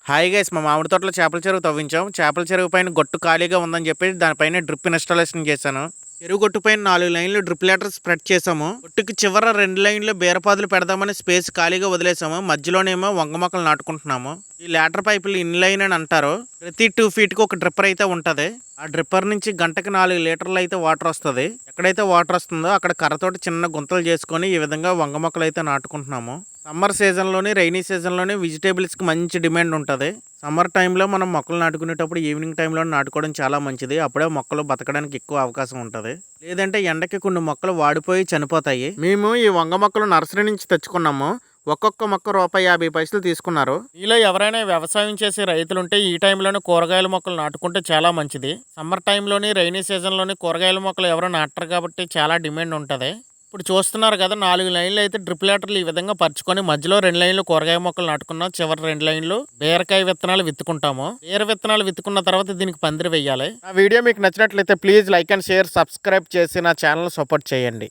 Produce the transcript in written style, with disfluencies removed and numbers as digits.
Hi guys, మా మామిడి తోటలో చేపల చెరువు తవ్వించాం. చేపల చెరువు పైన గొట్టు ఖాళీగా ఉందని చెప్పి దానిపైన డ్రిప్ ఇన్స్టాలేషన్ చేశాను. చెరువు గొట్టు పైన 4 లైన్లు డ్రిప్ లేటర్ స్ప్రెడ్ చేసాము. గొట్టుకి చివర 2 లైన్లు బీరపాదులు పెడదామని స్పేస్ ఖాళీగా వదిలేసాము. మధ్యలోనేమో వంగ మొక్కలు నాటుకుంటున్నాము. ఈ లేటర్ పైపులు ఇన్ లైన్ అని అంటారు. ప్రతి 2 ఫీట్కి ఒక డ్రిప్పర్ అయితే ఉంటది. ఆ డ్రిప్పర్ నుంచి గంటకి 4 లీటర్లు అయితే వాటర్ వస్తుంది. ఎక్కడైతే వాటర్ వస్తుందో అక్కడ కర్రతోటి చిన్న గుంతలు చేసుకొని ఈ విధంగా వంగ మొక్కలు అయితే నాటుకుంటున్నాము. సమ్మర్ సీజన్లోని రైనీ సీజన్లోని వెజిటేబుల్స్కి మంచి డిమాండ్ ఉంటుంది. సమ్మర్ టైంలో మనం మొక్కలు నాటుకునేటప్పుడు ఈవినింగ్ టైంలో నాటుకోవడం చాలా మంచిది. అప్పుడే మొక్కలు బతకడానికి ఎక్కువ అవకాశం ఉంటుంది. లేదంటే ఎండకి కొన్ని మొక్కలు వాడిపోయి చనిపోతాయి. మేము ఈ వంగ మొక్కలు నర్సరీ నుంచి తెచ్చుకున్నాము. ఒక్కొక్క మొక్క ₹50 తీసుకున్నారు. మీలో ఎవరైనా వ్యవసాయం చేసే రైతులుంటే ఈ టైంలోనే కూరగాయల మొక్కలు నాటుకుంటే చాలా మంచిది. సమ్మర్ టైంలోని రైనీ సీజన్లోని కూరగాయల మొక్కలు ఎవరు నాటరు కాబట్టి చాలా డిమాండ్ ఉంటుంది. ఇప్పుడు చూస్తున్నారు కదా, 4 లైన్లు అయితే డ్రిప్ లేటర్లు ఈ విధంగా పరుచుకొని మధ్యలో 2 లైన్లు కూరగాయ మొక్కలు నాటుకున్నాం. చివరి 2 లైన్లు బీరకాయ విత్తనాలు విత్తుకుంటాము. బీర విత్తనాలు విత్తుకున్న తర్వాత దీనికి పందిరి వేయాలి. ఆ వీడియో మీకు నచ్చినట్లయితే please like and share, subscribe చేసి నా ఛానల్ సపోర్ట్ చేయండి.